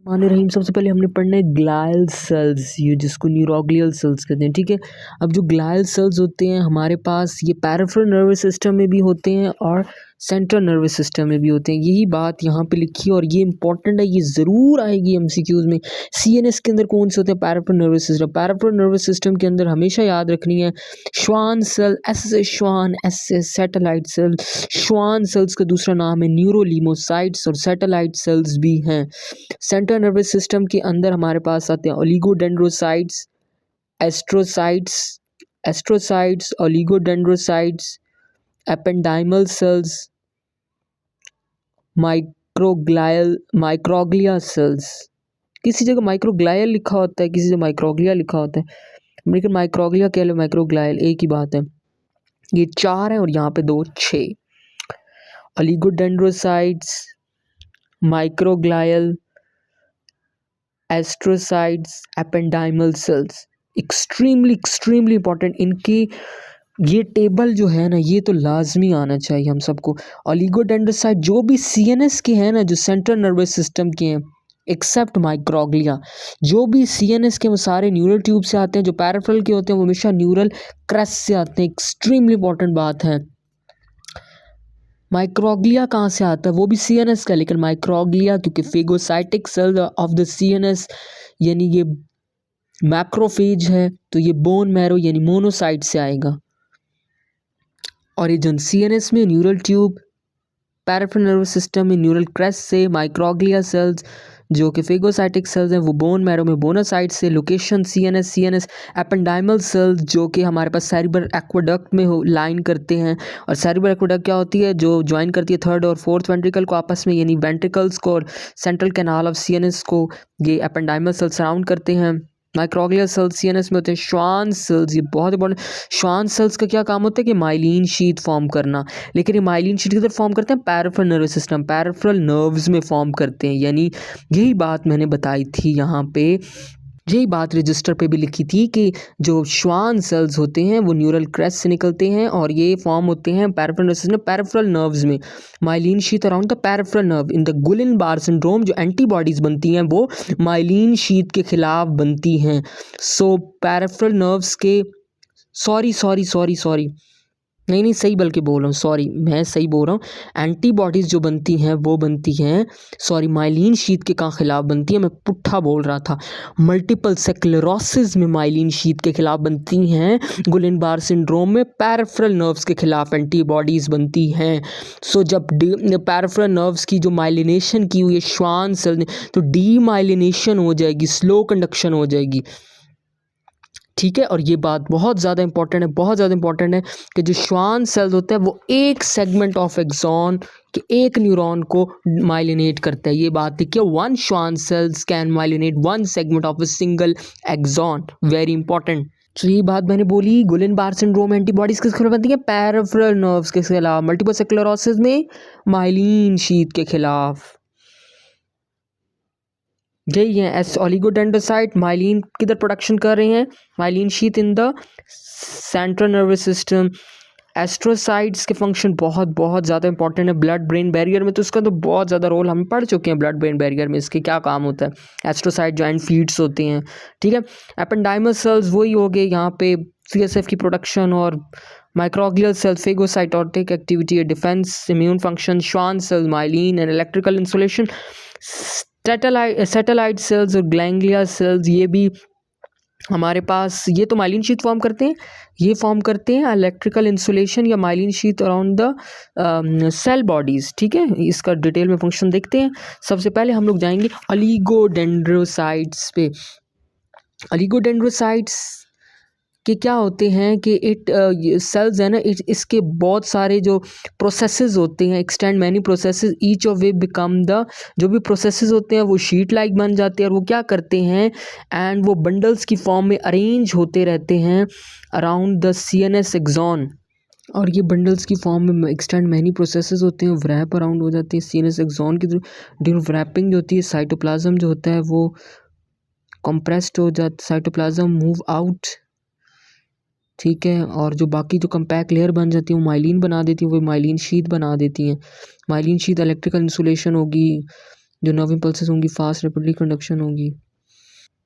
रहीम। सबसे पहले हमने पढ़ना है ग्लायल सेल्स, ये जिसको न्यूरोग्लियल सेल्स कहते हैं। ठीक है, अब जो ग्लायल सेल्स होते हैं हमारे पास ये पैरिफेरल नर्वस सिस्टम में भी होते हैं और सेंट्रल नर्वस सिस्टम में भी होते हैं। यही बात यहाँ पे लिखी है और ये इंपॉर्टेंट है, ये ज़रूर आएगी एमसीक्यूज में। सीएनएस के अंदर कौन से होते हैं? Peripheral nervous system. Peripheral nervous system के अंदर हमेशा याद रखनी है श्वान सेल, एस से श्वान, एस से सैटेलाइट सेल। श्वान सेल्स का दूसरा नाम है न्यूरोलीमोसाइट्स और सैटेलाइट सेल्स भी हैं। सेंट्रल नर्वस सिस्टम के अंदर हमारे पास आते हैं oligodendrocytes, astrocytes, oligodendrocytes, ependymal cells, microglia cells. किसी जगह माइक्रोग्लायल लिखा होता है, किसी जगह माइक्रोग्लिया लिखा होता है, लेकिन माइक्रोग्लिया कह लो माइक्रोग्लायल एक ही बात है। ये 4 है और यहाँ पे 2 6। Oligodendrocytes, microglial, astrocytes, ependymal cells. Extremely important. इनकी ये टेबल जो है ना, ये तो लाजमी आना चाहिए हम सबको। ओलिगोडेंड्रोसाइट जो भी सीएनएस के हैं ना, जो सेंट्रल नर्वस सिस्टम के हैं, एक्सेप्ट माइक्रोग्लिया, जो भी सीएनएस के वो सारे न्यूरल ट्यूब से आते हैं। जो पैराफेरल के होते हैं वो हमेशा न्यूरल क्रेस्ट से आते हैं। एक्सट्रीमली इंपॉर्टेंट बात है। माइक्रोग्लिया कहाँ से आता है? वो भी सीएनएस का, लेकिन माइक्रोग्लिया क्योंकि phagocytic cell of the CNS यानी ये मैक्रोफेज है, तो ये बोन मैरो यानी मोनोसाइट से आएगा। और ये जो सीएनएस में neural tube, peripheral nervous system में न्यूरल क्रेस्ट से, माइक्रोग्लिया सेल्स जो कि फेगोसाइटिक सेल्स हैं वो बोन मैरो में बोनोसाइट से। लोकेशन सीएनएस, एपेंडाइमल सेल्स जो कि हमारे पास सेरिब्रल एक्वाडक्ट में लाइन करते हैं। और सेरिब्रल एक्वाडक्ट क्या होती है? जो ज्वाइन करती है 3rd और 4th वेंट्रिकल को आपस में, यानी वेंट्रिकल्स को और सेंट्रल कैनाल ऑफ सीएनएस को ये एपेंडाइमल सेल्स सराउंड करते हैं। माइक्रोग्लिया सेल्स सीएनएस में होते हैं। श्वान सेल्स, ये बहुत इंपॉर्टेंट। श्वान सेल्स का क्या काम होता है? कि माइलिन शीट फॉर्म करना। लेकिन ये माइलिन शीट किधर फॉर्म करते हैं? Peripheral nervous system, peripheral nerves में फॉर्म करते हैं। यानी यही बात मैंने बताई थी यहाँ पे, यही बात रजिस्टर पे भी लिखी थी कि जो श्वान सेल्स होते हैं वो न्यूरल क्रेस्ट से निकलते हैं और ये फॉर्म होते हैं peripheral nervous system, peripheral nerves में। Myelin sheath around the peripheral nerve. In the Guillain Barre syndrome जो एंटीबॉडीज बनती हैं वो माइलिन शीथ के खिलाफ बनती हैं। सो पैरिफेरल नर्व्स के सॉरी नहीं सही बल्कि बोल रहा हूँ, सॉरी मैं सही बोल रहा हूँ। एंटीबॉडीज़ जो बनती हैं वो बनती हैं, सॉरी, माइलिन शीथ के का खिलाफ बनती है, मैं पुट्ठा बोल रहा था। मल्टीपल स्क्लेरोसिस में माइलिन शीथ के खिलाफ बनती हैं। गुलिन-बार सिंड्रोम में पैरिफेरल नर्व्स के खिलाफ एंटीबॉडीज़ बनती हैं। सो जब पैरिफेरल नर्व्स की जो माइलिनेशन की हुई है श्वान सेल ने, तो डीमाइलिनेशन हो जाएगी, स्लो कंडक्शन हो जाएगी। ठीक है, और ये बात बहुत ज़्यादा इंपॉर्टेंट है कि जो श्वान सेल्स होते हैं वो एक सेगमेंट ऑफ एक्सॉन के एक न्यूरॉन को माइलिनेट करता है। ये बात देखिए, 1 Schwann cells can myelinate 1 segment of a single axon. Very important. तो ये बात मैंने बोली, गुलिन-बार सिंड्रोम एंटीबॉडीज किसके खिलाफ बनती है? पैरिफेरल नर्व्स के खिलाफ। मल्टीपल स्क्लेरोसिस में माइलिन शीथ के खिलाफ। यही है एस ओलिगोडेंड्रोसाइट। माइलिन किधर प्रोडक्शन कर रहे हैं? Myelin sheath in the central nervous system. Astrocytes के फंक्शन बहुत ज़्यादा इंपॉर्टेंट है ब्लड ब्रेन बैरियर में, तो इसका तो बहुत ज़्यादा रोल हम पढ़ चुके हैं। ब्लड ब्रेन बैरियर में इसके क्या काम होता है? एस्ट्रोसाइट जॉइंट फीड्स होते हैं। ठीक है, एपेंडाइमल सेल्स वही हो गए यहाँ पे, सीएसएफ की प्रोडक्शन। और microglial cells phagocytotic activity, defence, immune function. Schwann cells myelin and electrical insulation. Satellite cells और ग्लैंग्लिया सेल्स, ये भी हमारे पास, ये तो माइलिन शीथ फॉर्म करते हैं, ये फॉर्म करते हैं इलेक्ट्रिकल इंसुलेशन या myelin sheath around the cell bodies. ठीक है, इसका डिटेल में फंक्शन देखते हैं। सबसे पहले हम लोग जाएंगे ओलिगोडेंड्रोसाइट्स पे। ओलिगोडेंड्रोसाइट्स कि क्या होते हैं कि सेल्स है ना, इसके बहुत सारे जो प्रोसेसेस होते हैं, extend many processes, each of way become the, जो भी प्रोसेसेस होते हैं वो शीट लाइक बन जाते हैं और वो क्या करते हैं, एंड वो बंडल्स की फॉर्म में अरेंज होते रहते हैं अराउंड द सीएनएस एक्सॉन। और ये बंडल्स की फॉर्म में एक्सटेंड मैनी प्रोसेसेस होते हैं, व्रैप अराउंड हो जाते हैं सीएनएस एक्सॉन की। ड्यूरिंग व्रैपिंग जो होती है, साइटोप्लाज्म जो होता है वो कंप्रेस्ड हो जाता, साइटोप्लाज्म मूव आउट। ठीक है, और जो बाकी जो कम्पैक्ट लेयर बन जाती है वो माइलिन बना देती है, वो माइलिन शीथ बना देती हैं। माइलिन शीथ इलेक्ट्रिकल इंसुलेशन होगी, जो नर्व इम्पल्सेस होंगी फास्ट रैपिडली कंडक्शन होगी।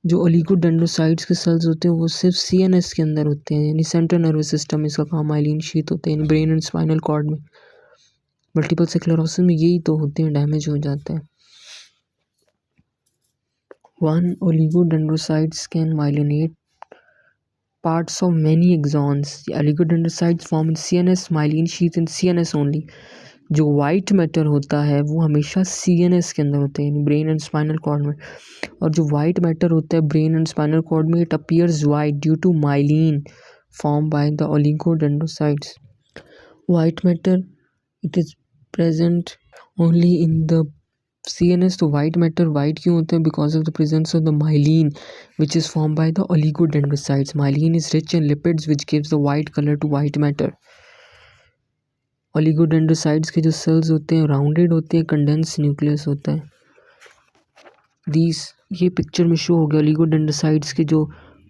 जो ओलिगोडेंड्रोसाइट्स के सेल्स होते हैं वो सिर्फ सीएनएस के अंदर होते हैं, यानी सेंट्रल नर्वस सिस्टम में इसका काम माइलिन शीथ होते हैं, ब्रेन एंड स्पाइनल कॉर्ड में। मल्टीपल स्क्लेरोसिस में यही तो होते हैं, डैमेज हो जाता है। One oligodendrocytes can myelinate parts of many axons. Oligodendrocytes form in CNS, myelin sheath in CNS only. जो वाइट मैटर होता है वो हमेशा CNS के अंदर होते हैं, ब्रेन एंड स्पाइनल कॉर्ड में। और जो वाइट मैटर होता है ब्रेन एंड स्पाइनल कॉर्ड में, it appears white due to myelin form by the oligodendrocytes. White matter it is present only in the CNS। तो वाइट मैटर वाइट क्यों होता है? Because of the presence of the myelin which is form by the oligodendrocytes. Myelin is rich in lipids which gives the white colour to white matter. Oligodendrocytes के जो sales होते हैं rounded होते हैं, condense nucleus होता है। ये picture में शो हो गया ओलिगोडेंड्रोसाइट्स के जो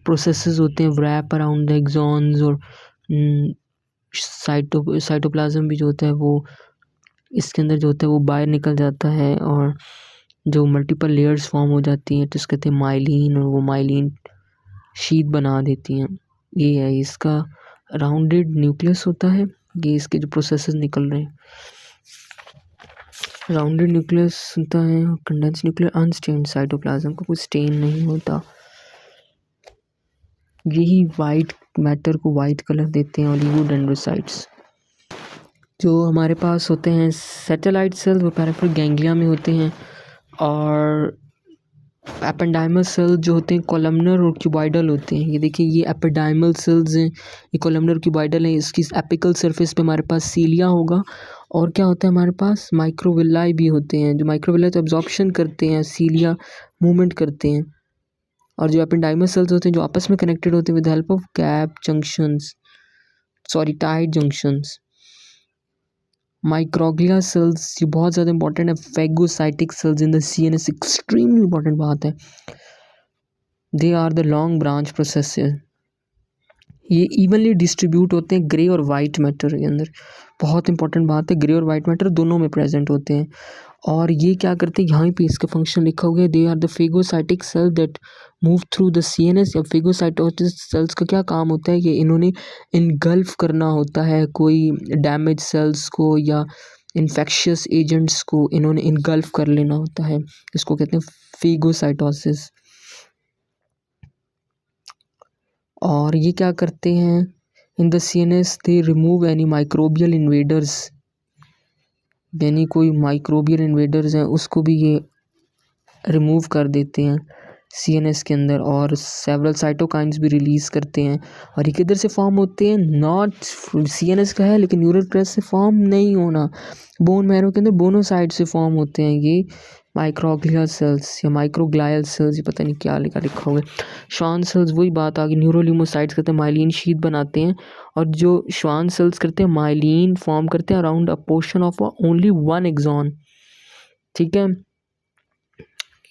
प्रोसेसेस होते हैं रैप अराउंड द एक्सॉन्स, और साइटोप्लाज्म भी जो होता है वो इसके अंदर जो होता है वो बाहर निकल जाता है, और जो मल्टीपल लेयर्स फॉर्म हो जाती हैं तो इसके कहते हैं माइलिन, और वो माइलिन शीट बना देती हैं। ये है इसका राउंडेड न्यूक्लियस होता है, ये इसके जो प्रोसेसेस निकल रहे हैं। राउंडेड न्यूक्लियस होता है, कंडेंस न्यूक्लियर अनस्टेन्ड, साइटोप्लाज्म का कोई स्टेन नहीं होता। यही वाइट मैटर को वाइट कलर देते हैं ओलिगोडेंड्रोसाइट्स। जो हमारे पास होते हैं सैटेलाइट सेल्स वो पेरिफेरल गैंग्लिया में होते हैं, और एपेंडाइमल सेल्स जो होते हैं कॉलमनर और क्यूबॉइडल होते हैं। ये देखिए ये एपिडाइमल सेल्स हैं, ये कॉलमनर क्यूबॉइडल हैं। इसकी एपिकल सरफेस पे हमारे पास सीलिया होगा, और क्या होता है हमारे पास माइक्रोविलाई भी होते हैं। जो माइक्रोविलाई तो एब्जॉर्प्शन करते हैं, सीलिया मूवमेंट करते हैं। और जो एपेंडाइमल सेल्स होते हैं जो आपस में कनेक्टेड होते हैं with help of gap junctions, tight junctions. Microglia cells ये बहुत ज़्यादा इंपॉर्टेंट है। Phagocytic cells in the CNS extremely important बात है। They are the long branch processes. ये इवनली डिस्ट्रीब्यूट होते हैं ग्रे और वाइट मैटर के अंदर। बहुत इंपॉर्टेंट बात है, ग्रे और वाइट मैटर दोनों में प्रेजेंट होते हैं। और ये क्या करते हैं, यहाँ पे इसका फंक्शन लिखा हुआ है, they are the phagocytic cell that move through the CNS। या फेगोसाइटोसिस सेल्स का क्या काम होता है कि इन्होंने इनगल्फ करना होता है कोई डैमेज सेल्स को या इन्फेक्शियस एजेंट्स को, इन्होंने इनगल्फ कर लेना होता है। इसको कहते हैं फेगोसाइटोसिस। और ये क्या करते हैं इन the CNS, they remove any microbial invaders, यानी कोई माइक्रोबियल इन्वेडर्स हैं उसको भी ये रिमूव कर देते हैं CNS के अंदर। और सेवरल साइटोकाइंस भी रिलीज़ करते हैं। और ये किधर से फॉर्म होते हैं? नॉट CNS का है लेकिन न्यूरल क्रेस्ट से फॉर्म नहीं होना, बोन मैरो के अंदर बोनो साइड से फॉर्म होते हैं ये माइक्रोग्लिया सेल्स या माइक्रोग्लायल सेल्स, ये पता नहीं क्या लिखा हुआ है। श्वान सेल्स वही बात आ गई, न्यूरोल्यूमोसाइट्स करते हैं माइलिन शीट बनाते हैं, और जो श्वान सेल्स करते हैं माइलिन फॉर्म करते हैं around a portion of only one axon. ठीक है,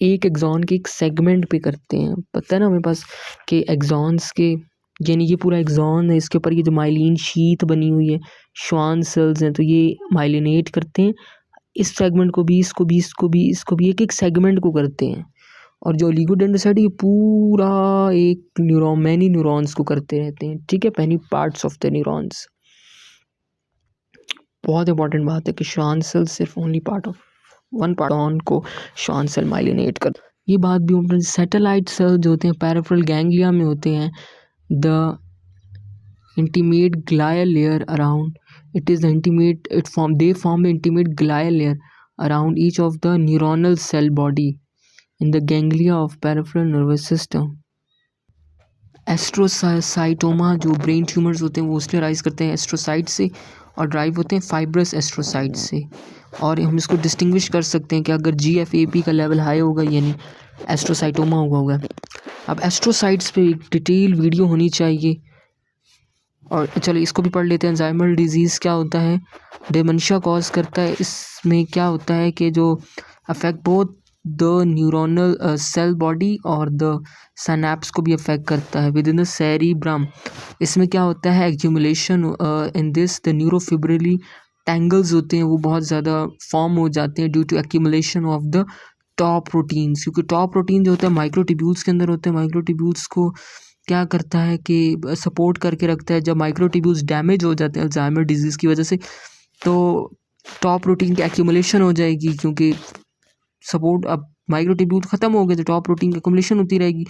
एक एक्सॉन के एक सेगमेंट पे करते हैं। पता है ना हमें पास कि एक्सॉन्स के, यानी ये पूरा एक्सॉन है, इसके ऊपर ये जो माइलिन शीट बनी हुई है, श्वान सेल्स हैं तो ये माइलिनेट करते हैं इस सेगमेंट को भी, इसको भी, इसको भी, इसको भी, एक एक सेगमेंट को करते हैं। और जो ओलिगोडेंड्रोसाइट ये पूरा एक न्यूरॉन, मैनी न्यूरॉन्स को करते रहते हैं। ठीक है, many parts of the neurons. बहुत इंपॉर्टेंट बात है कि श्वान सेल सिर्फ only part of one part को श्वान सेल माइलिनेट कर। ये बात भी इम्पोर्टेंट। सैटेलाइट सेल जो होते हैं पेरिफेरल गैंग्लिया में होते हैं, the intimate glial layer around it is the intimate they form the intimate glial layer around each of the neuronal cell body in the ganglia of peripheral nervous system. एस्ट्रोसाइटोमा जो brain tumours होते हैं वो उससे rise करते हैं astrocyte से, और drive होते हैं फाइब्रस एस्ट्रोसाइट से। और हम इसको डिस्टिंग्विश कर सकते हैं कि अगर GFAP का लेवल हाई होगा यानी एस्ट्रोसाइटोमा होगा। अब एस्ट्रोसाइट्स पे एक डिटेल वीडियो होनी चाहिए। और चलो इसको भी पढ़ लेते हैं। अल्जाइमर डिजीज़ क्या होता है? डिमेंशिया कॉज करता है। इसमें क्या होता है कि जो affect both the neuronal cell body और द सैनैप्स को भी अफेक्ट करता है विद इन द सेरिब्रम। इसमें क्या होता है, accumulation in this the neurofibrillary tangles होते हैं वो बहुत ज़्यादा फॉर्म हो जाते हैं due to accumulation of the tau proteins, क्योंकि टॉप प्रोटीन जो होता है माइक्रोट्यूब्यूल्स के अंदर होते हैं। माइक्रोट्यूब्यूल्स को क्या करता है कि सपोर्ट करके रखता है। जब माइक्रोट्यूब्यूल्स डैमेज हो जाते हैं अल्जाइमर डिजीज़ की वजह से, तो टॉप प्रोटीन की एक्यूमुलेशन हो जाएगी, क्योंकि सपोर्ट अब माइक्रोट्यूब्यूल ख़त्म हो गए तो टॉप प्रोटीन की एक्यूमुलेशन होती रहेगी।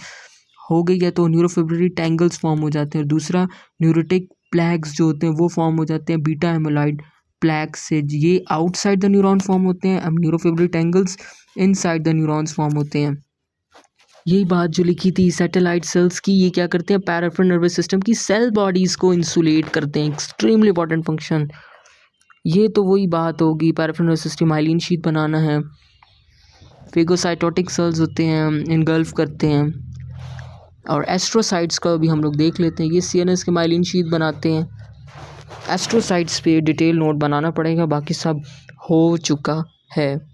हो गई है तो न्यूरोफिब्रिलरी टैंगल्स फॉर्म हो जाते हैं। दूसरा न्यूरोटिक प्लैग्स जो होते हैं वो फॉर्म हो जाते हैं बीटा एमिलॉइड प्लैग्स से। ये आउटसाइड द न्यूरॉन फॉर्म होते हैं। अब neurofibrillary tangles inside the neurons form होते हैं। यही बात जो लिखी थी सैटेलाइट सेल्स की, ये क्या करते हैं, पैराफेरल नर्वस सिस्टम की सेल बॉडीज़ को इंसुलेट करते हैं। Extremely important function. ये तो वही बात होगी, peripheral nervous system myelin sheath बनाना है। फेगोसाइटोटिक सेल्स होते हैं, इनगल्फ करते हैं। और एस्ट्रोसाइट्स का भी हम लोग देख लेते हैं। ये सीएनएस के माइलिन शीथ बनाते हैं। एस्ट्रोसाइट्स पे डिटेल नोट बनाना पड़ेगा, बाकी सब हो चुका है।